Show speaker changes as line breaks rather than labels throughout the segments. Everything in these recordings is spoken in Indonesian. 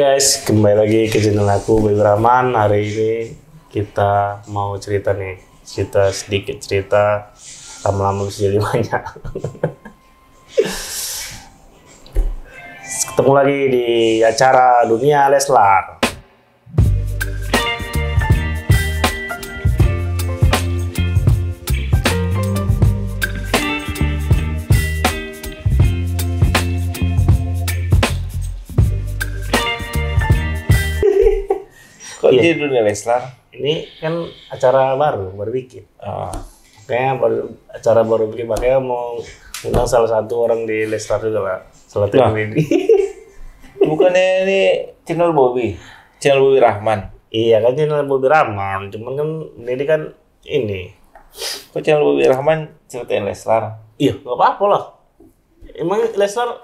Guys, kembali lagi ke channel aku, Baby Rahman. Hari ini kita mau cerita nih, sedikit cerita, lama-lama bisa jadi banyak. Ketemu lagi di acara Dunia Leslar.
Kok di Dunia Leslar?
Ini kan acara baru bikin. Kayaknya acara baru bikin, makanya mau undang salah satu orang di Leslar juga lah. Salah satu ini.
Bukannya ini channel Bobby Rahman.
Iya kan channel Bobby Rahman, cuman kan ini kan ini.
Kok channel Bobby Rahman ceritain Leslar?
Iya, nggak apa-apa lah. Emang Leslar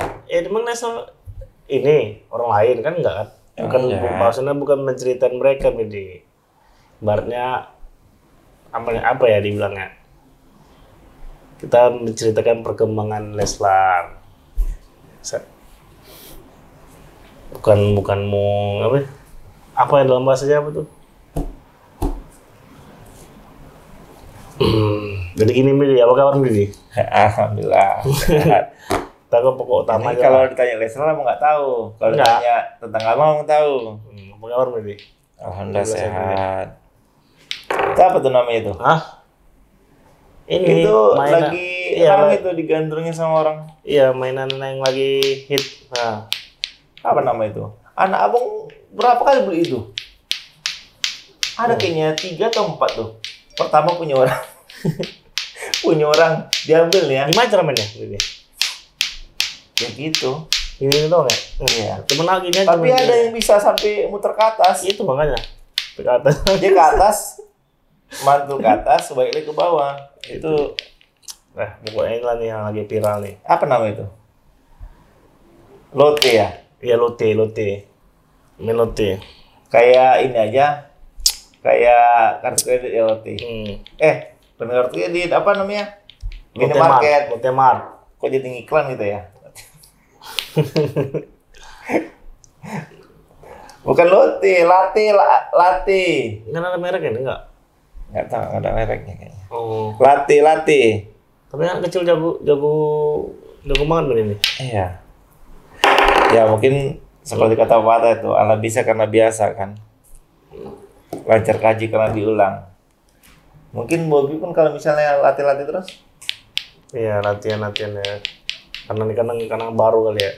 ini orang lain kan enggak kan? Maksudnya bukan menceritakan mereka, jadi ibaratnya apa ya dibilangnya, kita menceritakan perkembangan Leslar, bukan mau apa ya dalam bahasanya apa tuh. Jadi gini Midi, apa kabar Midi?
Alhamdulillah.
Kita ke pokok utama aja.
Kalau ditanya Leslar mau nggak tahu. Kalau ditanya tentang Lama mau tahu.
Apa kabar Midi?
Alhamdulillah sehat. Itu apa tuh namanya itu?
Ini
itu
mainan,
lagi ramai itu digandrungin sama orang.
Iya, mainan yang lagi hit. Nah,
apa nama itu? Anak abang berapa kali beli itu? Ada kayaknya 3 atau 4 tuh. Pertama punya orang. Punya orang diambil ya.
Gimana cara mainnya? Ini.
Ya gitu.
Ini doang ya?
Iya.
Cuman gini aja.
Tapi ada yang bisa sampai muter ke atas.
Itu makanya. Ke atas.
Dia ke atas, mantul ke atas, sebaliknya ke bawah. Itu.
Nah, pokoknya inilah nih yang lagi viral nih.
Apa nama itu? Lotte ya?
Iya, Lotte. Main Lotte.
Kayak ini aja. Kayak kartu kredit ya Lotte. Bukan kartu kredit, apa namanya? Minimarket.
Lotte Mart.
Kok jadi ngiklan gitu ya? Bukan Lotte, latte.
Nggak ada mereknya enggak?
Nggak tahu, nggak ada mereknya kayaknya.
Oh.
Latte.
Tapi anak kecil jago banget ini.
Iya. Ya mungkin seperti kata pepatah itu, ala bisa karena biasa kan. Lancar kaji karena diulang. Mungkin Bobby pun kalau misalnya latih terus.
Iya, latihan ya. Karena ini kan baru kali ya.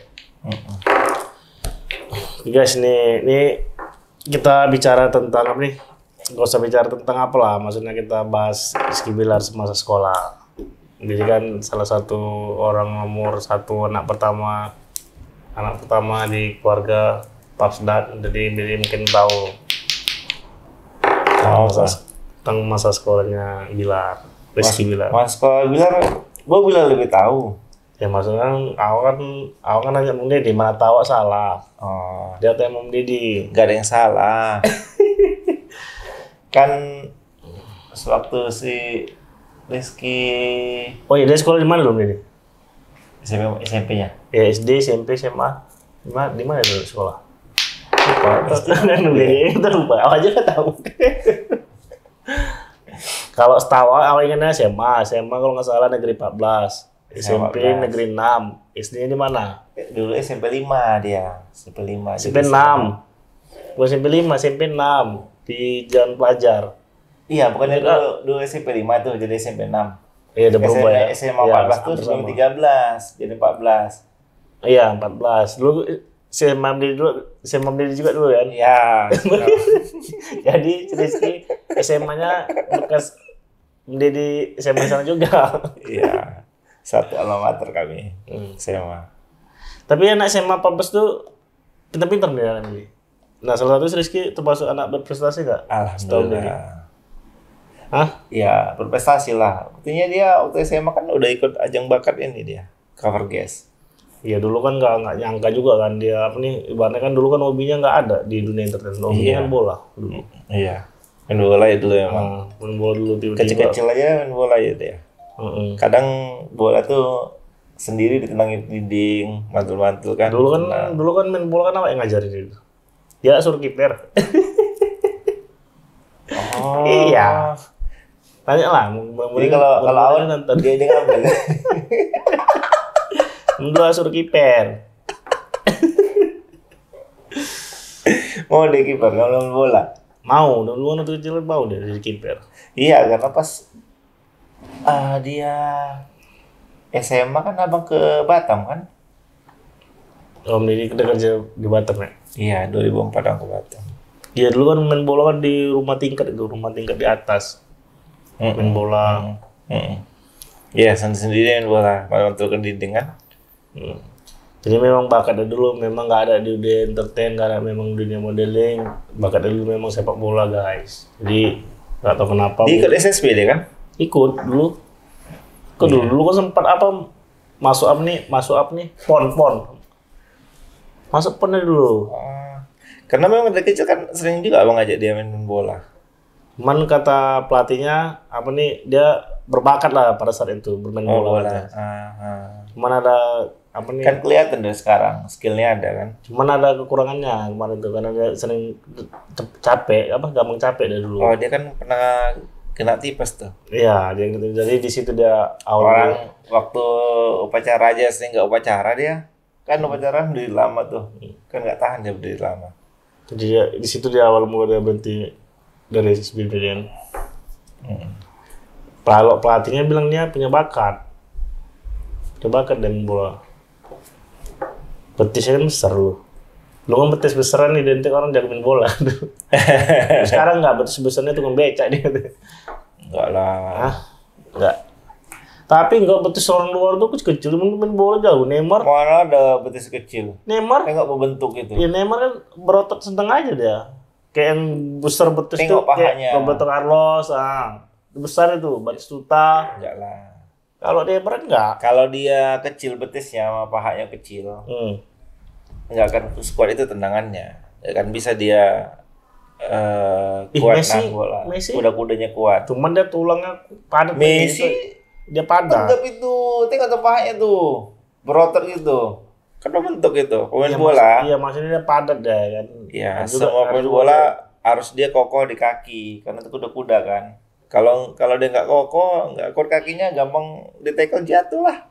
Guys, ini kita bicara tentang apa nih? Gak usah bicara tentang apa lah, maksudnya kita bahas Rizky Bilar semasa sekolah. Jadi kan salah satu orang nomor 1 anak pertama di keluarga Papsdat, jadi mungkin tahu tentang masa sekolahnya Bilar, Rizky Bilar.
Mas sekolah Bilar, gue Bilar lebih tahu.
Ya maksudnya aku kan nanya Om Deddy, mana tahu salah.
Oh.
Dia tanya Om Deddy.
Gak ada yang salah. Kan sewaktu si Rizky.
Oh iya, dia sekolah di mana Om Deddy?
SMP-nya.
Ya SD, SMP, SMA. Di mana dulu sekolah? Lupa. Awal aja nggak tahu. Kalau setahu awal ingatnya SMA kalau nggak salah negeri 14. SMP negeri 6. SD-nya di mana?
Dulu SMP 5 dia. SMP 5.
SMP 6. Bukan SMP 5, SMP 6 di Jalan Pelajar.
Iya, bukannya dulu SMP 5 tuh jadi SMP 6.
Iya, udah berubah ya.
SMA 14 tuh sebelum 13 jadi 14.
Iya, 14. Dulu SMA Mdidi juga dulu kan?
Iya.
Jadi Rizky SMA-nya bekas Mdidi SMA sana juga.
Iya. Satu alma mater kami. SMA.
Tapi anak SMA 14 tuh pintar-pintar nih ini. Nah, salah satu Rizky termasuk anak berprestasi nggak?
Alhamdulillah.
Hah?
Ya, berprestasi lah. Artinya dia waktu SMA kan udah ikut ajang bakat ini dia. Cover guest.
Iya, dulu kan nggak nyangka juga kan dia apa nih, ibaratnya kan dulu kan hobinya nggak ada di dunia internet. Hobinya kan bola dulu.
Iya. Main bola ya dulu emang.
Main bola dulu tiba-tiba.
Kecil-kecil aja main bola ya dia. Kadang bola tuh sendiri ditendangin dinding, mantul-mantul kan.
Dulu kan main bola kan apa yang ngajarin itu? Dia suruh kiper.
Oh.
Iya. Tanya lah.
Jadi kalau awal
nonton.
dia ngambil.
Dua suruh kiper.
Mau dia kiper, ngambil bola.
Mau, dulu waktu kecil mau dia jadi kiper.
Iya, karena pas dia SMA kan abang ke Batam kan?
Om Didi udah kerja di Batam ya?
Iya, 2004 aku ke Batam.
Dia dulu kan main bola kan di rumah tingkat di atas. Main bola.
Iya, sendiri main bola, mantul ke dinding kan?
Jadi memang bakatnya dulu memang nggak ada di dunia entertain, nggak ada memang dunia modeling. Bakatnya dulu memang sepak bola guys. Jadi nggak tahu kenapa.
Dia ikut SSB deh kan?
Ikut dulu. Dulu kan sempat masuk apa nih? Pon. Masuk ponnya dulu.
Karena memang dari kecil kan sering juga abang ngajak dia main bola.
Cuman kata pelatihnya dia berbakat lah pada saat itu bermain bola. Cuman ada
kan kelihatan dari sekarang skillnya ada kan.
Cuman ada kekurangannya kemarin itu karena dia sering gampang capek dari dulu.
Oh, dia kan pernah kena tipes tuh.
Iya, jadi di situ dia
orang waktu upacara aja sering nggak upacara dia. Kan upacara berdiri lama tuh. Kan nggak tahan dia berdiri lama.
Jadi di situ dia awal mula dia berhenti dari SBMPTN. Kalau pelatihnya bilang dia punya bakat. Dan bola. Betisnya kan besar lu. Lu kan betis besaran identik orang jago main bola. Sekarang nggak, betis besarnya tukang becak dia.
Enggak lah.
Enggak. Tapi enggak, betis orang luar tuh kecil main bola jauh. Neymar.
Mana ada betis kecil?
Neymar.
Enggak berbentuk gitu.
Iya, Neymar kan berotot sedang aja dia. Kayak yang besar betis tuh kayak Roberto Carlos, besar itu, Batistuta.
Enggak lah.
Kalau Neymar enggak.
Kalau dia kecil betisnya sama pahanya kecil. Enggak akan sekuat itu tendangannya. Ya kan bisa dia kuat nang bola. Kuda-kudanya kuat.
Cuman dia tulangnya padat.
Messi
dia padat.
Tegap itu, tengok tuh pahanya tuh. Berotot gitu. Kan bentuk itu. Pemain bola.
Iya, maksudnya dia padat deh kan.
Iya, semua pemain bola harus dia kokoh di kaki karena itu kuda-kuda kan. Kalau dia nggak kokoh, nggak kuat kakinya, gampang di-tackle jatuh lah.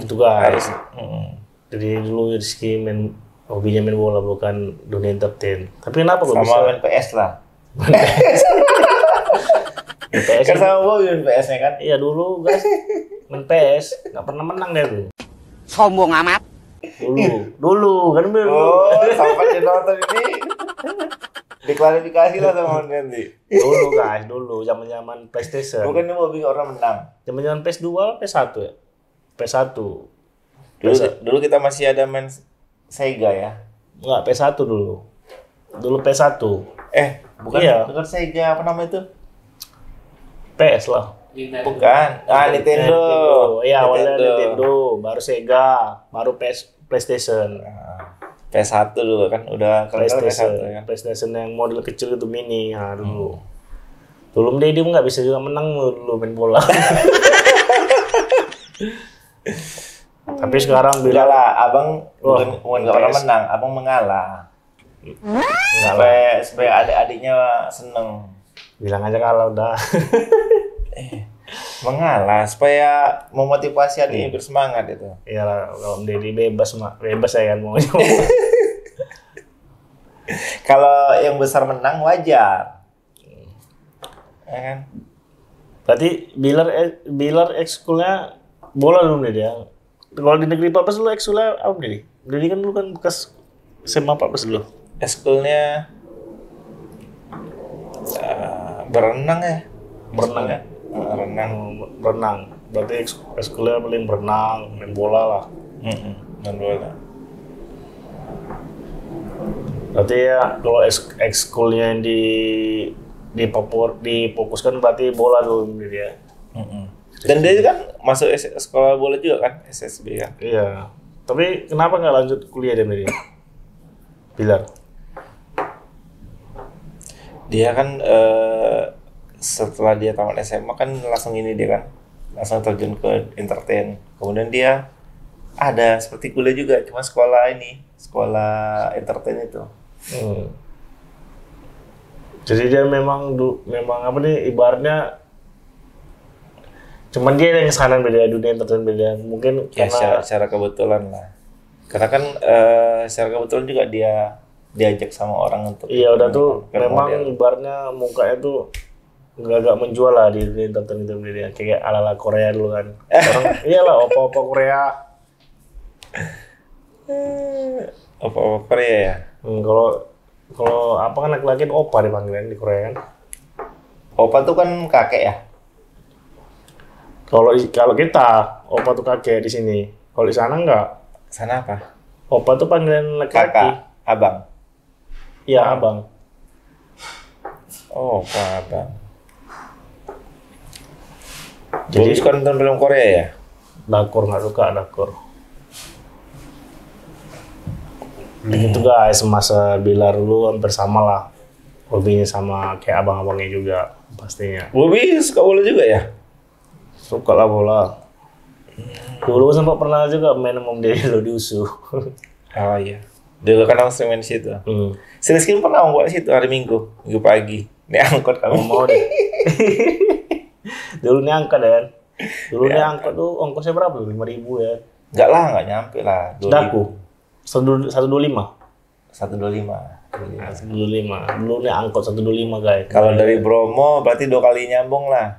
Gitu guys. Jadi dulu Rizky hobinya main bola bukan dunia entertain. Tapi kenapa kok bisa?
Sama main PS lah.
PS
kan sama gue main PS-nya kan?
Iya dulu guys. Main PS nggak pernah menang deh tuh.
Sombong amat.
Dulu kan dulu.
Oh, sampai dia nonton ini. Diklarifikasi lah sama nanti.
Dulu zaman PlayStation.
Bukan ini mau bikin orang menang.
Zaman PS2, PS1 ya. PS1.
Dulu kita masih ada main Sega ya.
Enggak, PS1 dulu. Dulu PS1.
Bukan.
Iya.
Bukan Sega, apa nama itu?
PS lah.
Bukan. Nintendo.
Iya, awalnya Nintendo, baru Sega, baru PlayStation.
PS1 dulu kan udah
PlayStation,
PS1 kan.
PlayStation yang model kecil itu mini dulu. Dulu dia nggak bisa juga menang dulu main bola. Tapi sekarang
bilang lah, abang bukan nggak pernah menang, abang mengalah. Supaya adik-adiknya seneng.
Bilang aja kalau udah.
Mengalah supaya memotivasi adiknya bersemangat itu.
Iya, kalau Dedi bebas saya kan mau.
Kalau yang besar menang wajar. Ya kan?
Berarti Bilar ekskulnya bola dulu nih dia. Kalau di negeri 14 lu ekskulnya apa nih? Dedi kan dulu kan bekas SMA 14 dulu.
Ekskulnya berenang ya.
Berenang. Berarti ekskulnya paling berenang, main bola lah.
Main bola.
Berarti ya kalau ekskulnya yang difokuskan berarti bola dulu dia.
Dan dia kan masuk sekolah bola juga kan, SSB kan?
Iya. Tapi kenapa nggak lanjut kuliah dia? Bilar.
Dia kan setelah dia tamat SMA kan langsung terjun ke entertain. Kemudian dia ada seperti kuliah juga, cuma sekolah ini sekolah entertain itu.
Jadi dia memang apa nih ibaratnya cuman dia yang kesana beda dunia entertain beda mungkin
Ya
karena
secara kebetulan lah. Karena kan secara kebetulan juga dia diajak sama orang untuk
iya udah tuh
film
memang
model.
ibaratnya mukanya tuh agak menjual lah di dunia entertain itu dia kayak ala Korea dulu kan orang iyalah opa-opa Korea.
Apa Korea ya?
Kalau apa kan laki-laki opa dipanggilin di Korea kan.
Opa tuh kan kakek ya?
Kalau kita opa tuh kakek di sini. Kalau di sana enggak.
Sana apa?
Opa tuh panggilan laki-laki.
Kakak, abang.
Iya abang.
Oh, opa, abang.
Jadi
Jadi suka nonton film Korea ya?
Dakor nggak suka dakor. Begitu guys, masa Bilar dulu hampir sama lah. Hobinya sama kayak abang-abangnya juga pastinya.
Bobby suka bola juga ya?
Suka lah bola. Dulu sempat pernah juga main sama dia di USU.
Oh iya. Dulu kan langsung main di situ. Si Rizky pernah ngomong di situ hari Minggu pagi. Ini angkot kami.
Mau deh. Dulu nih angkat ya. Dulu nih angkat tuh ongkosnya berapa? 5.000 ya.
Enggak lah, enggak nyampe lah.
Daku. 125.
125.
125. Dulu nih angkot 125 guys.
Kalau dari Bromo berarti 2 kali nyambung lah.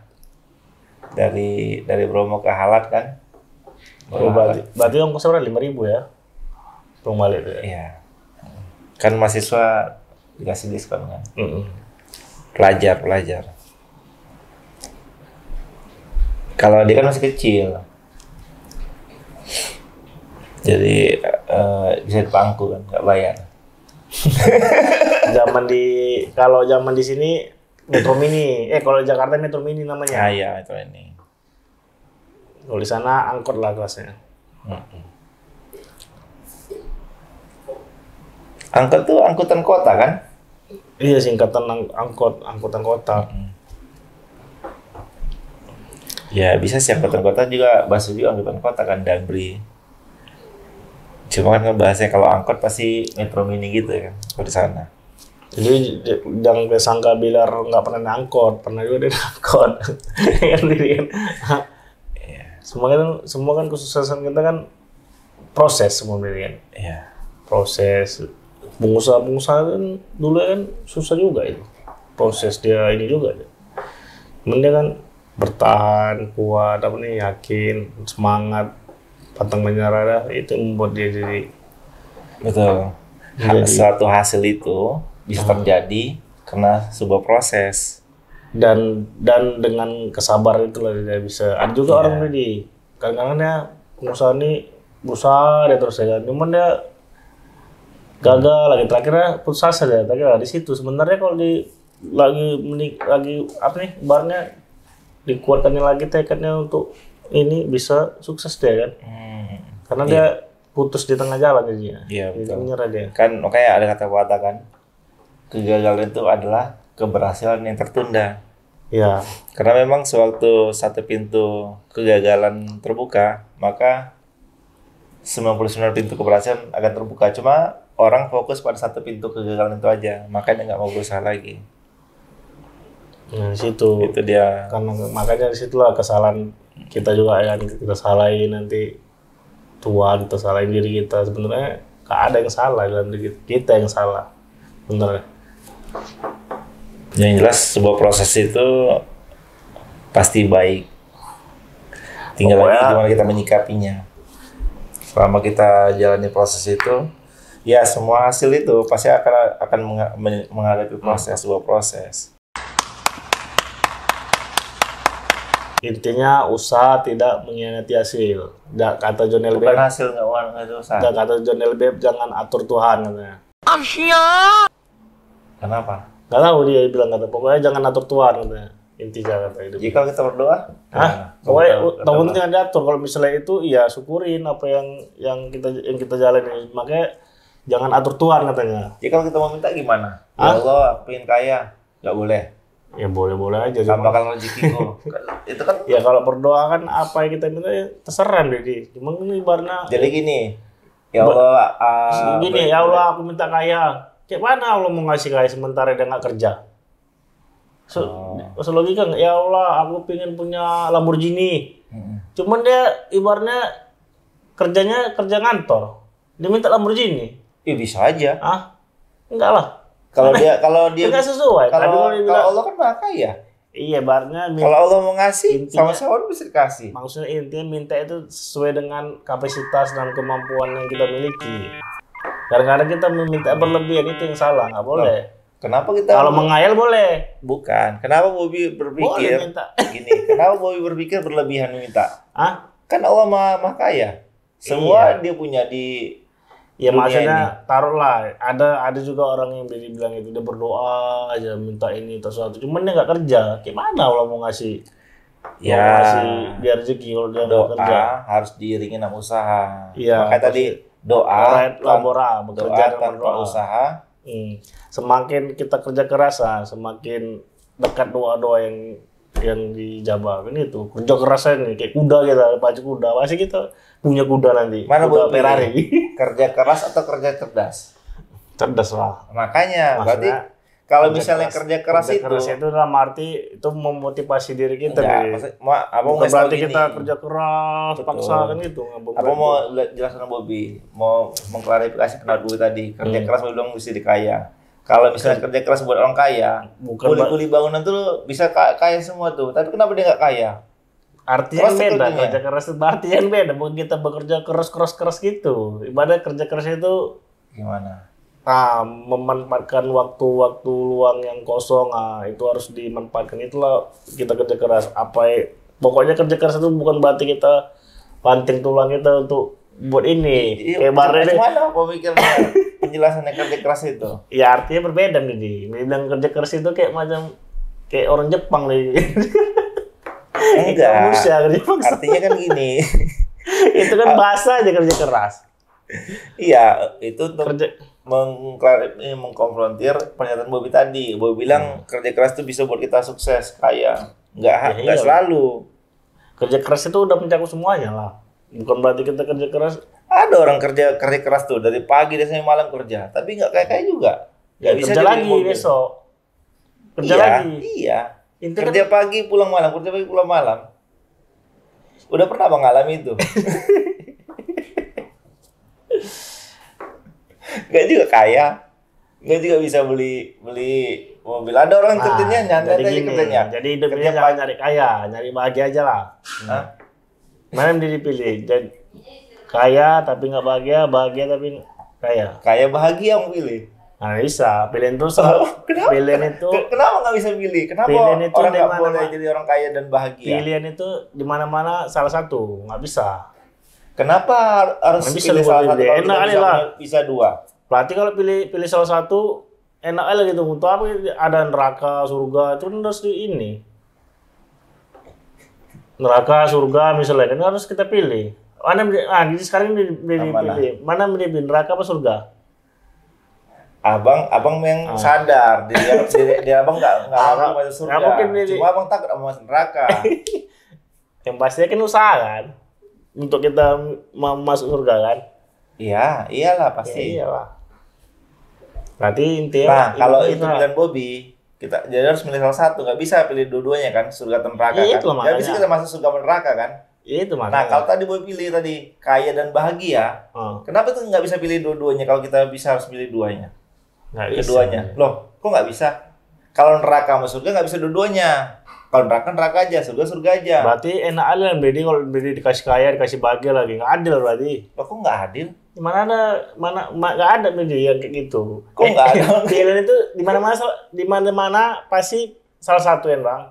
Dari Bromo ke Halat kan?
Oh, berarti ongkosnya berapa? 5.000 ya. Pulang balik tuh ya.
Iya. Kan mahasiswa dikasih diskon kan. Pelajar. Kalau dia kan masih kecil. Jadi bisa dipangku kan, nggak bayar.
Kalau zaman di sini Metro Mini. Kalau Jakarta Metro Mini namanya.
Ah iya, itu ini.
Kalau di sana angkot lah kelasnya.
Angkot tuh angkutan kota kan?
Iya singkatan angkutan kota.
Ya bisa sih angkutan kota juga, bahasa juga angkutan kota kan, Dambri. Cuma kan bahasanya kalau angkot pasti Metro Mini gitu ya kan, kalau di sana.
Jadi jangan sangka Bilar nggak pernah angkot, pernah juga dia angkot. Kan diri kan. Semua kan kesuksesan kita kan proses semua diri kan.
Iya.
Proses pengusaha kan dulu kan susah juga itu. Proses dia ini juga. Cuman dia kan bertahan, kuat, yakin, semangat, pantang menyerah dah, itu membuat dia jadi
Betul. Suatu hasil itu bisa terjadi karena sebuah proses.
dan dengan kesabaran itulah dia bisa. Ada juga orang tadi kadang-kadang dia pengusaha ini berusaha dia terus ya, cuman dia gagal lagi, terakhirnya putus asa dia. Terakhir di situ sebenarnya kalau lagi barnya dikuatkannya lagi tekadnya untuk ini bisa sukses dia kan. Karena dia putus di tengah jalan jadinya.
Iya,
Jadi
betul.
menyerah dia.
Kan makanya ada kata pepatah kan, kegagalan itu adalah keberhasilan yang tertunda.
Iya.
Karena memang sewaktu satu pintu kegagalan terbuka, maka 99 pintu keberhasilan akan terbuka. Cuma orang fokus pada satu pintu kegagalan itu aja, makanya nggak mau berusaha lagi.
Nah, di situ.
Itu dia.
Karena makanya di situlah kesalahan kita juga yang kita salahin nanti tua, kita salahin diri kita. Sebenarnya nggak ada yang salah dalam diri kita yang salah. Bener.
Yang jelas sebuah proses itu pasti baik. Tinggal lagi gimana kita menyikapinya. Selama kita jalani proses itu, ya semua hasil itu pasti akan menghadapi sebuah proses.
Intinya usaha tidak mengkhianati hasil. Kata John L.
Bukan
Babe.
hasil nggak usah.
Kata John L. Babe, jangan atur Tuhan katanya.
Kenapa?
Gak tahu dia bilang kata pokoknya jangan atur Tuhan katanya. Intinya kata itu.
Jika kita berdoa,
Pokoknya tahun yang diatur. Kalau misalnya itu ya syukurin apa yang kita jalani. Makanya jangan atur Tuhan katanya.
jika kita mau minta gimana? Ya Allah, aku pengen kaya, nggak boleh.
Ya boleh-boleh aja.
Tambahkan rezekiku. Itu kan.
Ya kalau berdoa kan apa yang kita minta ya terserah jadi. Cuma ini ibaratnya
Jadi gini, Ya Allah,
Gini, ya Allah aku minta kaya. Kayak mana Allah mau ngasih kaya sementara dia nggak kerja? Selogika nggak? Ya Allah aku pengen punya Lamborghini. Cuman dia ibaratnya kerjanya kerja ngantor. Dia minta Lamborghini.
bisa aja.
Enggak lah.
Kalau dia
Enggak sesuai.
kalau
Tadi bilang,
Allah kan maha kaya.
iya, ibaratnya
Kalau Allah mau ngasih,
intinya-
sama-sama bisa dikasih.
maksudnya intinya minta itu sesuai dengan kapasitas dan kemampuan yang kita miliki. Kadang-kadang kita meminta berlebihan, itu yang salah, nggak boleh.
Kenapa kita
Kalau menghayal boleh.
bukan? Kenapa Bobby
Boleh
berpikir
minta.
gini? Kenapa Bobby berpikir berlebihan meminta?
Ah,
Kan Allah maha kaya. Semua dia punya di
ya
dunia
maksudnya taruhlah ada juga orang yang bilang itu dia berdoa aja minta ini atau sesuatu. Cuman dia nggak kerja. Gimana Allah mau ngasih?
Ya,
Mau ngasih dia rezeki kalau dia nggak kerja.
doa harus diiringi sama usaha.
Iya,
Makanya tadi doa
labora bekerja dengan
tanpa
berdoa.
usaha.
Semakin kita kerja keras, semakin dekat doa-doa yang dijabah. Ini tuh kerja kerasnya nih kayak kuda kita, pacu kuda. Pasti kita punya kuda nanti.
Mana
kuda
Bobby?
Ferrari.
Kerja keras atau kerja cerdas?
Cerdas lah.
Makanya, berarti
Maksudnya,
kalau misalnya kerja keras
itu dalam arti itu memotivasi diri kita.
enggak,
nih.
maksud, abang
Bukan
ngasih tahu
berarti
gini.
kita kerja keras,
Betul.
paksa kan gitu.
Apa mau jelaskan sama Bobby, mau mengklarifikasi pendapat gue tadi. Kerja keras Bobby bilang mesti dikaya. Kalau misalnya kerja keras buat orang kaya,
Bukan,
kuli-kuli bangunan tuh bisa kaya semua tuh. Tapi kenapa dia nggak kaya?
Artinya
Keras
beda,
sepertinya.
kerja keras itu artinya beda. Bukan kita bekerja keras gitu. Ibarat kerja keras itu
Gimana?
memanfaatkan waktu-waktu luang yang kosong, itu harus dimanfaatkan. Itulah kita kerja keras. Pokoknya kerja keras itu bukan berarti kita banting tulang kita untuk buat ini. Kayak Barre deh.
Gimana pemikirannya penjelasannya kerja keras itu?
Ya artinya berbeda nih. Dia bilang kerja keras itu kayak orang Jepang nih.
Enggak.
Manusia kerja paksa.
Artinya kan gini.
Itu kan bahasa aja kerja keras.
Iya, itu untuk
Kerja
mengkonfrontir pernyataan Bobby tadi. Bobby bilang kerja keras itu bisa buat kita sukses, kaya. Enggak
iya.
selalu.
kerja keras itu udah mencakup semuanya lah. Bukan berarti kita kerja keras.
Ada orang kerja keras tuh dari pagi dia sampai malam kerja, tapi nggak kayak juga. Nggak bisa
kerja
dia
lagi
beli mobil.
besok. Kerja
Iya,
lagi.
Iya.
Intinya
Kerja pagi pulang malam, kerja pagi pulang malam. Udah pernah Bang ngalami itu? Nggak juga kaya, nggak juga bisa beli mobil. Ada orang kerjanya nyantai
jadi
aja
gini,
kerjanya.
jadi hidupnya
Kerja
jangan nyari kaya, nyari bahagia aja lah.
Hah?
Mana yang dipilih? Jadi kaya tapi nggak bahagia, bahagia tapi kaya.
Kaya bahagia mau pilih.
Nah bisa, pilihan itu
Kenapa?
pilihan itu
Kenapa nggak bisa pilih? Kenapa
Pilihan itu
orang
di
nggak
mana-mana.
boleh jadi orang kaya dan bahagia?
pilihan itu di mana-mana salah satu, nggak bisa.
Kenapa harus
Nggak bisa
pilih
lu
salah
pilih.
satu kalau
Enak
kita
kali lah.
bisa dua?
Berarti kalau pilih salah satu enak aja gitu. Untuk apa ada neraka, surga itu kan harus ini. Neraka, surga misalnya kan harus kita pilih. Mana jadi sekarang pilih. Mana pilih neraka apa surga?
Abang yang sadar dia abang nggak mau masuk surga.
Nggak mungkin pilih.
Cuma abang takut sama masuk neraka.
Yang pastinya kan usaha kan. Untuk kita mau masuk surga kan.
Iya, iyalah pasti.
Ya, iyalah. Berarti intinya
Nah, kalau itu
kita-
pilihan Bobby, kita jadi harus milih salah satu, nggak bisa pilih dua-duanya kan, surga atau neraka
Iya,
kan.
itulah
Nggak bisa
makanya.
kita masuk surga atau neraka kan.
itu
Nah,
makanya.
kalau tadi Bobby pilih tadi kaya dan bahagia, kenapa tuh nggak bisa pilih dua-duanya kalau kita bisa harus pilih duanya?
Nggak bisa.
Keduanya. Loh, kok nggak bisa? Kalau neraka sama surga nggak bisa dua-duanya. Kalau neraka aja, surga aja.
Berarti enak aja yang beda kalau beda dikasih kaya, dikasih bahagia lagi. Nggak adil berarti.
Loh, kok nggak adil?
Nggak ada media yang kayak gitu.
Kok nggak ada?
Pilihan itu di mana-mana pasti salah satu yang bang.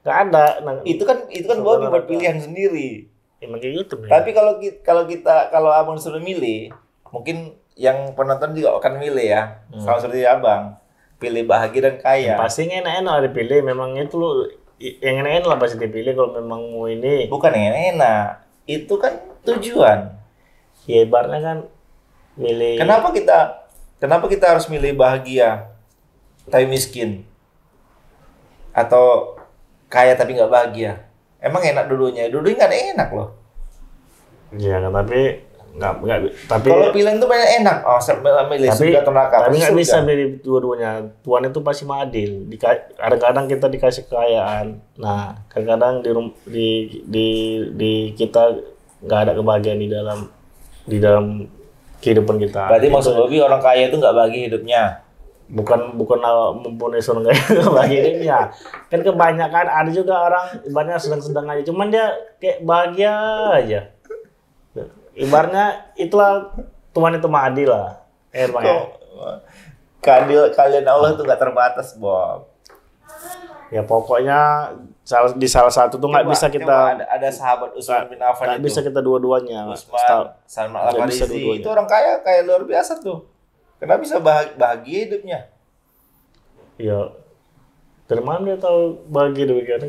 Nggak ada. Nah,
Itu kan
Surga
Bobby buat
neraka.
pilihan sendiri.
emang kayak gitu. Men.
Tapi kalau abang disuruh milih, mungkin yang penonton juga akan milih ya. Sama seperti abang, pilih bahagia dan kaya.
Pasti enak-enak dipilih. Memang itu lo yang enak-enak lah pasti dipilih kalau memang mau ini.
Bukan yang enak, itu kan tujuan.
Ya ibaratnya kan milih.
Kenapa kita harus milih bahagia tapi miskin? Atau kaya tapi nggak bahagia? Emang enak dulunya? Dulunya nggak ada enak loh.
Iya kan, tapi Tapi
kalau pilihan tuh banyak enak. Oh, milih surga atau neraka.
tapi
Pasti
nggak bisa
surga.
milih dua-duanya. Tuhan itu pasti adil. Kadang-kadang kita dikasih kekayaan. Nah, kadang-kadang di kita nggak ada kebahagiaan di dalam kehidupan kita.
Berarti maksud Bobby orang kaya itu nggak bagi hidupnya.
Bukan mempunyai surga bagi hidupnya. Kan kebanyakan ada juga orang ibaratnya sedang-sedang aja, cuman dia kayak bahagia aja. Ibaratnya itulah Tuhan itu adil lah. Bang, ya.
Kalian Allah itu nggak terbatas, Bob.
Ya pokoknya di salah satu tuh nggak bisa kita
ada sahabat Utsman bin Affan
nggak
itu.
bisa kita dua-duanya.
Utsman, Salman Al-Farisi itu orang kaya luar biasa tuh. Kenapa bisa bahagia hidupnya?
Ya, dari mana dia tahu bahagia demikian?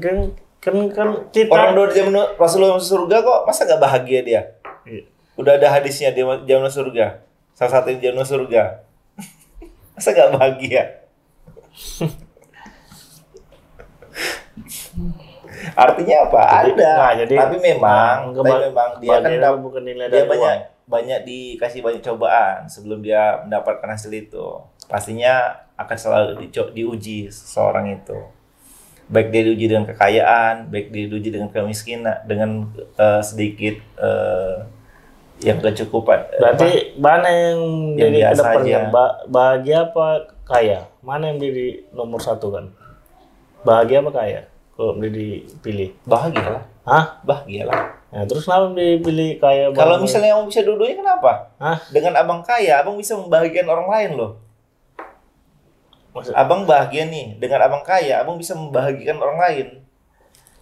Kan kita
Orang udah zaman Rasulullah masuk surga kok, masa nggak bahagia dia?
Iya.
Udah ada hadisnya dia zaman surga. Salah satu yang zaman surga. Masa nggak bahagia? Artinya apa? Tapi memang dia kan
bukan nilai
dia
dari
banyak dikasih banyak cobaan sebelum dia mendapatkan hasil itu. Pastinya akan selalu diuji seseorang itu. Baik dia diuji dengan kekayaan, baik dia diuji dengan kemiskinan, dengan sedikit yang kecukupan.
Berarti mana yang jadi
biasa
kedepannya?
aja.
Bahagia apa kaya? Mana yang jadi nomor satu kan? Bahagia apa kaya? Kalau dipilih?
Bahagia lah.
Hah?
Bahagia lah.
Nah, terus kenapa dipilih kaya?
Kalau misalnya abang bisa dua-duanya kenapa?
Hah?
Dengan abang kaya, abang bisa membahagiakan orang lain loh. Abang bahagia nih, dengan abang kaya, abang bisa membahagiakan orang lain.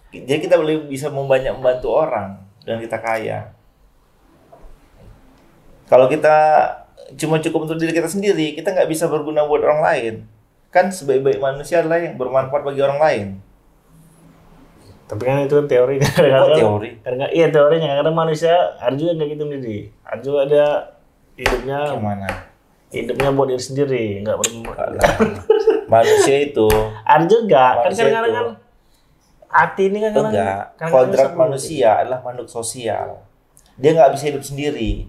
Jadi kita bisa membantu orang dengan kita kaya. Kalau kita cuma cukup untuk diri kita sendiri, kita nggak bisa berguna buat orang lain. Kan sebaik-baik manusia adalah yang bermanfaat bagi orang lain.
Tapi kan itu kan teori.
Teori?
Iya teorinya. Karena manusia ada juga nggak gitu sendiri. Ada juga ada hidupnya.
Gimana?
Hidupnya buat diri sendiri, nggak
manusia itu.
Ada juga. Kan
Manusia
kadang-kadang
itu.
kan hati ini kan
Enggak. Kodrat manusia adalah makhluk sosial. Dia nggak bisa hidup sendiri.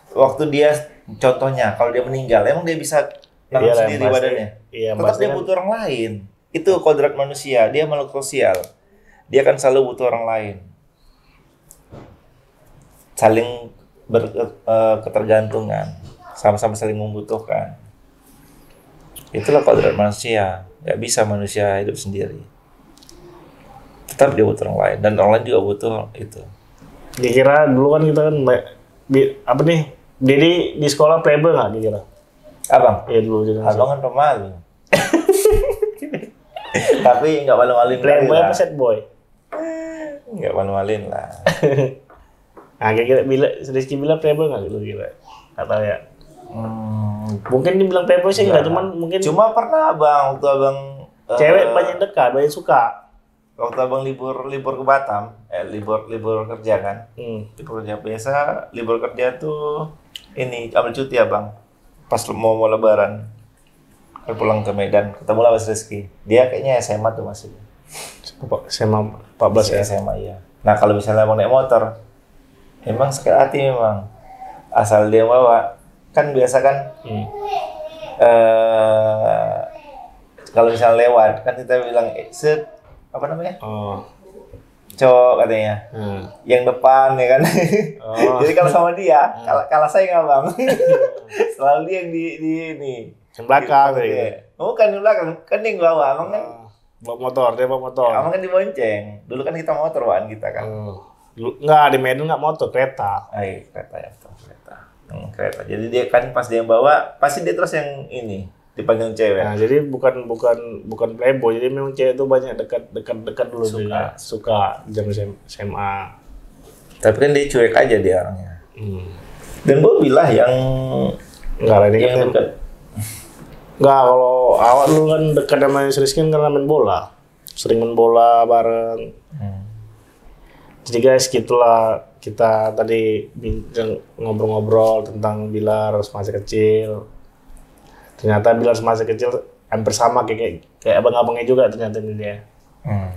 Waktu dia, contohnya, kalau dia meninggal, emang dia bisa nanam sendiri badannya?
Iya,
tetap dia butuh orang lain. Itu kodrat manusia. Dia makhluk sosial. Dia akan selalu butuh orang lain. Saling ketergantungan. Sama-sama saling membutuhkan. Itulah kodrat manusia. Gak bisa manusia hidup sendiri. Tetap dia butuh orang lain. Dan orang lain juga butuh itu.
Dikira dulu kan kita kan apa nih? Jadi di sekolah playboy nggak dikira?
Abang?
Iya dulu jadi.
Abang kan pemalu. Tapi nggak malu-maluin
playboy apa set boy?
Nggak malu-maluin lah.
Nah kira-kira Rizky bilang playboy nggak gitu kira? Nggak tahu ya. Mungkin dibilang playboy sih nggak, cuman mungkin.
Cuma pernah abang waktu abang
cewek banyak dekat, banyak suka.
Waktu abang libur ke Batam, libur kerja kan? Libur kerja biasa, libur kerja tuh ini ambil cuti abang. Pas mau lebaran, kan pulang ke Medan, ketemu lah Mas Rizky. Dia kayaknya SMA tuh masih.
SMA 14 ya?
SMA iya. Nah kalau misalnya abang naik motor, emang sakit hati memang. Asal dia bawa, kan biasa kan. Kalau misalnya lewat, kan kita bilang set. Apa namanya? Cowok katanya. Yang depan ya kan. Jadi kalau sama dia, kalah saya nggak bang. Selalu dia yang di ini.
Yang belakang gitu.
Bukan di belakang, kan yang bawah. Abang kan
bawa motor, dia bawa motor.
Abang kan dibonceng. Dulu kan kita motor bawaan kita kan.
Nggak, di Medan nggak motor, kereta.
Kereta ya, kereta. Kereta. Jadi dia kan pas dia bawa, pasti dia terus yang ini. Dipanggil cewek.
Nah, jadi bukan playboy, jadi memang cewek itu banyak dekat dulu suka zaman SMA.
Tapi kan dia cuek aja dia orangnya. Dan Bobby lah yang
enggak ini
yang
kan dekat. Enggak, kalau awal lu kan dekat sama Rizky kan karena main bola. Sering main bola bareng. Jadi guys, gitulah kita tadi ngobrol-ngobrol tentang Bilar semasa kecil. Ternyata Bilar semasa kecil hampir sama kayak abang-abangnya juga ternyata ini dia.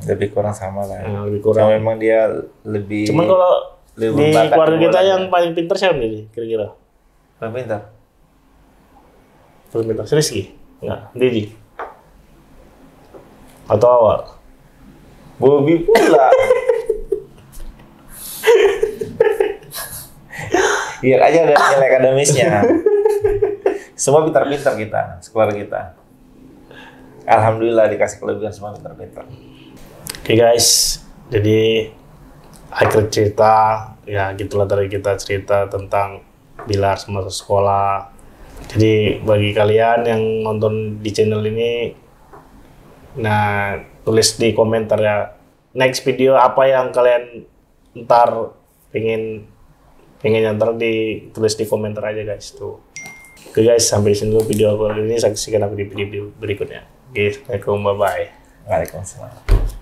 Lebih kurang sama lah.
Lebih kurang.
Cuma memang dia lebih.
Cuman kalau
lebih
Di
berbakat
keluarga kita
bola.
yang paling pintar siapa nih kira-kira?
Paling pintar.
Paling pintar Rizky? Enggak, Didi. Atau awal?
Bobby pula. Iya aja ada nilai akademisnya. Semua pintar-pintar kita, sekeluarga kita. Alhamdulillah dikasih kelebihan semua pintar-pintar.
Oke guys, jadi akhir cerita ya gitulah dari kita cerita tentang Bilar semasa sekolah. Jadi bagi kalian yang nonton di channel ini, nah tulis di komentar ya next video apa yang kalian ntar pengen ntar ditulis di komentar aja guys tuh. Oke guys, sampai di sini dulu video aku kali ini, saksikan aku di video berikutnya. Oke, assalamualaikum, bye bye.
Waalaikumsalam.